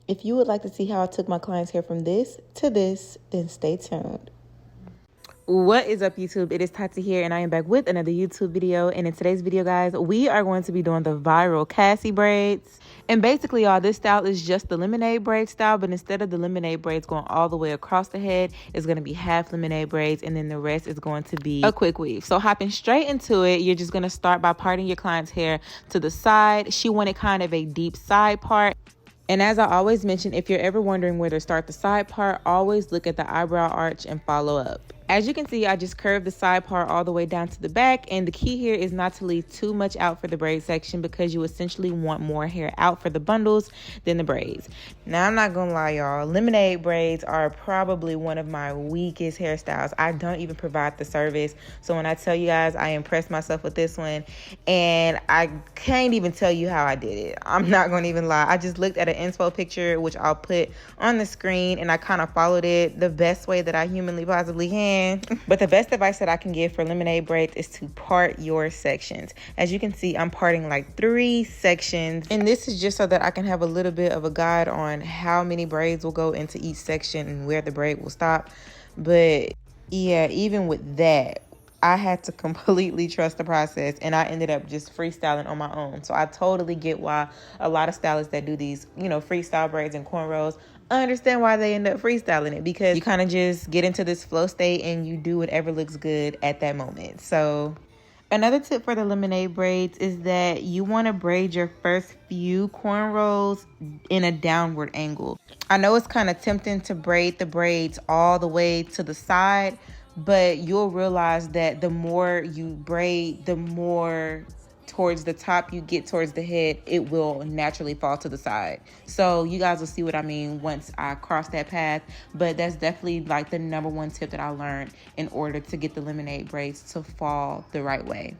If you would like to see how I took my client's hair from this to this, then stay tuned. What is up, YouTube? It is Tati here, and I am back with another YouTube video. And in today's video, guys, we are going to be doing the viral Cassie braids. And basically, y'all, this style is just the lemonade braid style, but instead of the lemonade braids going all the way across the head, it's going to be half lemonade braids, and then the rest is going to be a quick weave. So hopping straight into it, you're just going to start by parting your client's hair to the side. She wanted kind of a deep side part. And as I always mention, if you're ever wondering where to start the side part, always look at the eyebrow arch and follow up. As you can see, I just curved the side part all the way down to the back, and the key here is not to leave too much out for the braid section because you essentially want more hair out for the bundles than the braids. Now, I'm not gonna lie, y'all, lemonade braids are probably one of my weakest hairstyles. I don't even provide the service, so when I tell you guys, I impressed myself with this one, and I can't even tell you how I did it. I'm not gonna even lie. I just looked at an inspo picture, which I'll put on the screen, and I kind of followed it the best way that I humanly possibly can. But the best advice that I can give for lemonade braids is to part your sections. As you can see, I'm parting like 3 sections, and this is just so that I can have a little bit of a guide on how many braids will go into each section and where the braid will stop. But yeah, even with that, I had to completely trust the process, and I ended up just freestyling on my own. So I totally get why a lot of stylists that do these, freestyle braids and cornrows, I understand why they end up freestyling it, because you kind of just get into this flow state and you do whatever looks good at that moment. So another tip for the lemonade braids is that you want to braid your first few cornrows in a downward angle. I know it's kind of tempting to braid the braids all the way to the side, but you'll realize that the more you braid, the more towards the top you get towards the head, it will naturally fall to the side. So you guys will see what I mean once I cross that path, but that's definitely like the #1 tip that I learned in order to get the lemonade braids to fall the right way.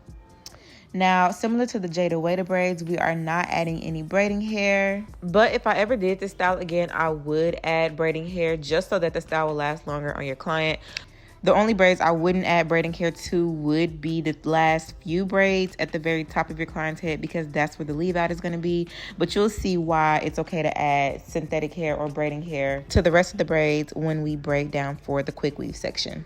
Now, similar to the Jada Waiter braids, we are not adding any braiding hair. But if I ever did this style again, I would add braiding hair just so that the style will last longer on your client. The only braids I wouldn't add braiding hair to would be the last few braids at the very top of your client's head, because that's where the leave out is going to be. But you'll see why it's okay to add synthetic hair or braiding hair to the rest of the braids when we braid down for the quick weave section.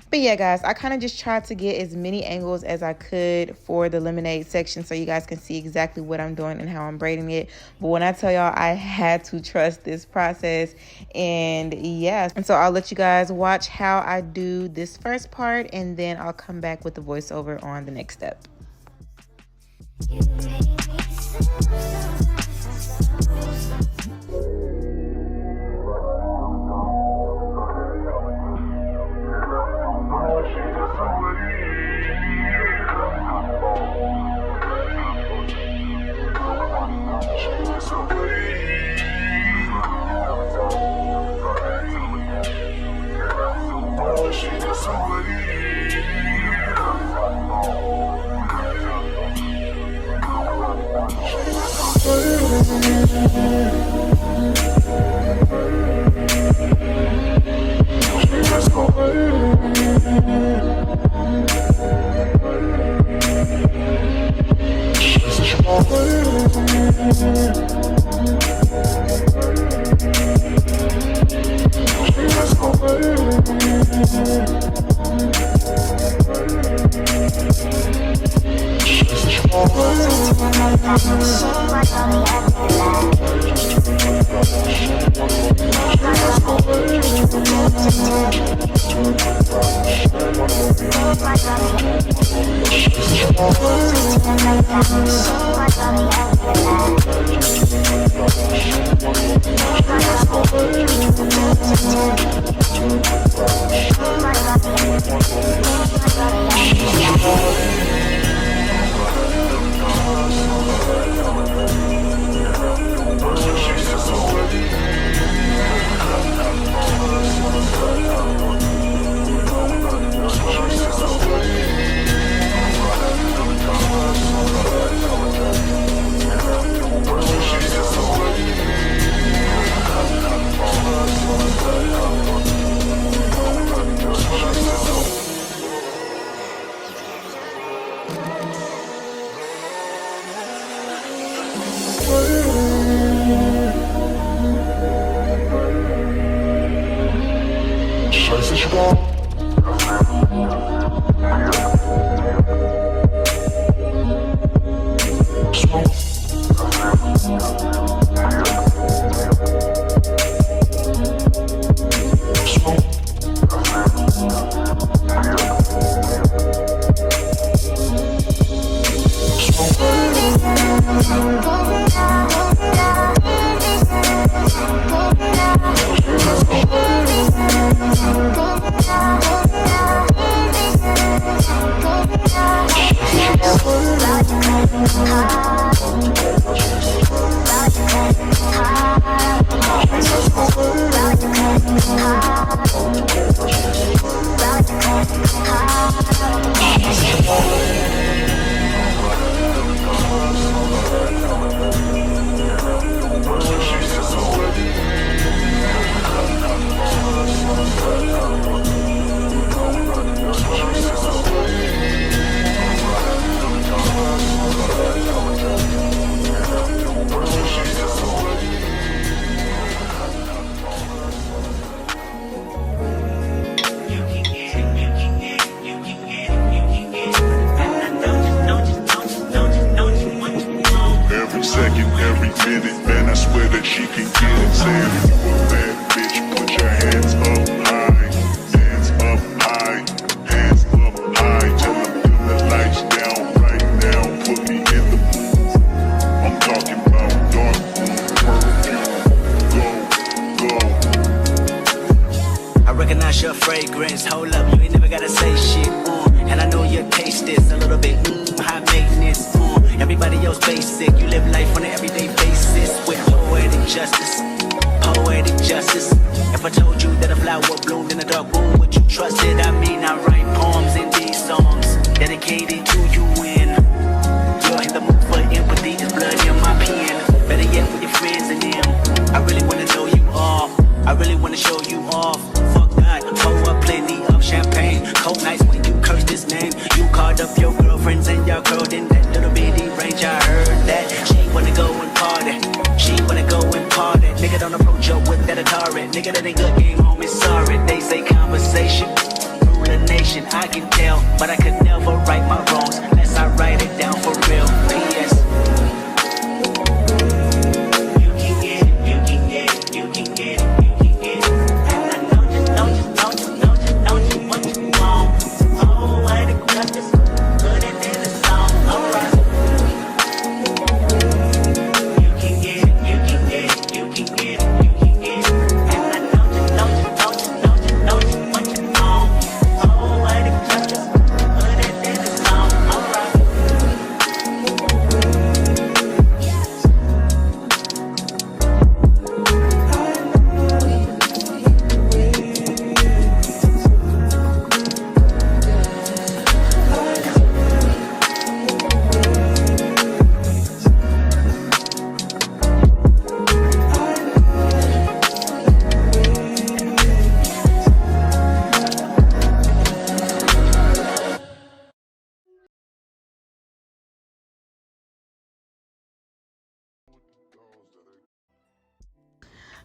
But yeah, guys, I kind of just tried to get as many angles as I could for the lemonade section so you guys can see exactly what I'm doing and how I'm braiding it. But when I tell y'all, I had to trust this process. And yeah, and so I'll let you guys watch how I do this first part, and then I'll come back with the voiceover on the next step.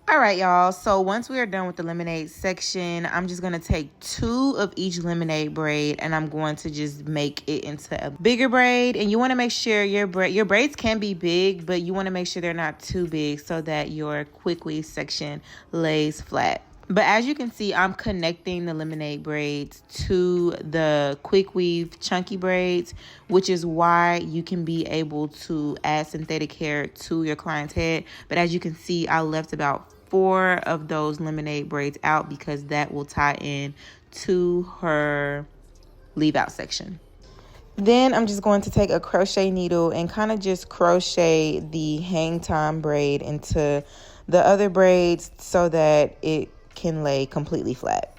All right, y'all. So once we are done with the lemonade section, I'm just going to take 2 of each lemonade braid and I'm going to just make it into a bigger braid. And you want to make sure your braids can be big, but you want to make sure they're not too big so that your quick weave section lays flat. But as you can see, I'm connecting the lemonade braids to the quick weave chunky braids, which is why you can be able to add synthetic hair to your client's head. But as you can see, I left about 4 of those lemonade braids out because that will tie in to her leave out section. Then I'm just going to take a crochet needle and kind of just crochet the hang time braid into the other braids so that it can lay completely flat.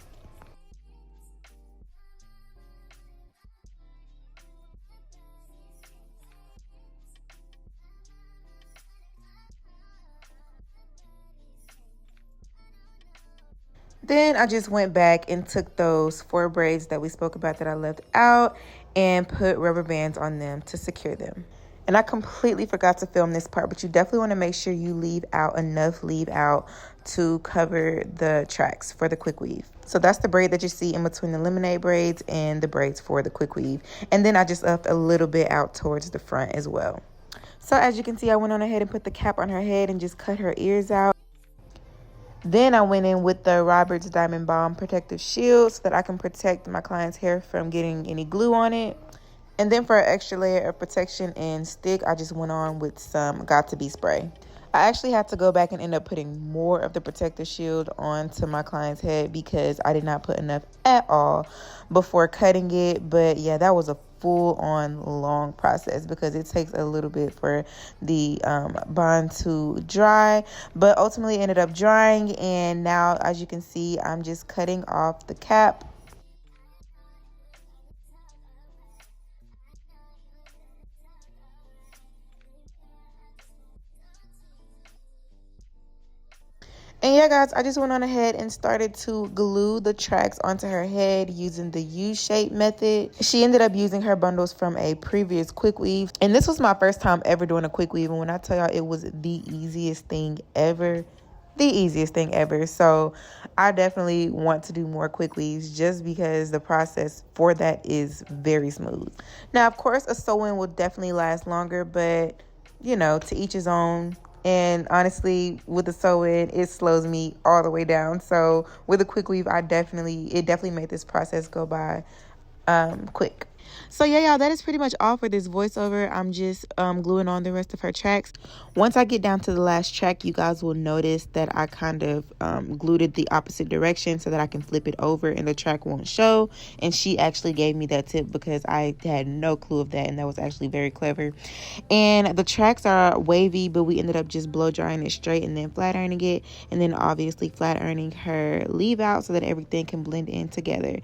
Then I just went back and took those 4 braids that we spoke about that I left out and put rubber bands on them to secure them. And I completely forgot to film this part, but you definitely want to make sure you leave out enough leave out to cover the tracks for the quick weave. So that's the braid that you see in between the lemonade braids and the braids for the quick weave. And then I just left a little bit out towards the front as well. So as you can see, I went on ahead and put the cap on her head and just cut her ears out. Then I went in with the Robert's Diamond Balm Protective Shield so that I can protect my client's hair from getting any glue on it. And then for an extra layer of protection and stick, I just went on with some Got2b spray. I actually had to go back and end up putting more of the protective shield onto my client's head because I did not put enough at all before cutting it. But yeah, that was a full-on long process because it takes a little bit for the bond to dry, but ultimately ended up drying. And now, as you can see, I'm just cutting off the cap. And yeah, guys, I just went on ahead and started to glue the tracks onto her head using the U-shape method. She ended up using her bundles from a previous quick weave. And this was my first time ever doing a quick weave. And when I tell y'all, it was the easiest thing ever. The easiest thing ever. So I definitely want to do more quick weaves just because the process for that is very smooth. Now, of course, a sew-in will definitely last longer, but you know, to each his own. And honestly, with the sew-in, it slows me all the way down. So with a quick weave, it definitely made this process go by quick. So yeah, y'all, that is pretty much all for this voiceover. I'm just gluing on the rest of her tracks. Once I get down to the last track, you guys will notice that I kind of glued it the opposite direction so that I can flip it over and the track won't show. And she actually gave me that tip because I had no clue of that, and that was actually very clever. And the tracks are wavy, but we ended up just blow drying it straight and then flat ironing it, and then obviously flat ironing her leave out so that everything can blend in together.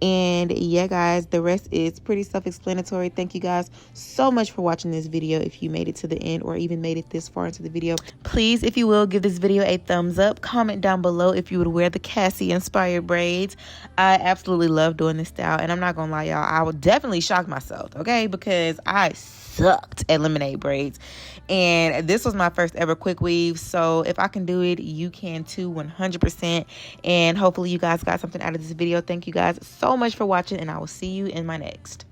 And yeah, guys, the rest is pretty self-explanatory. Thank you guys so much for watching this video. If you made it to the end or even made it this far into the video, please, if you will, give this video a thumbs up. Comment down below if you would wear the Cassie inspired braids. I absolutely love doing this style, and I'm not gonna lie, y'all, I would definitely shock myself, okay, because I sucked at lemonade braids, and this was my first ever quick weave. So if I can do it, you can too, 100%. And hopefully you guys got something out of this video. Thank you guys so much for watching, and I will see you in my next.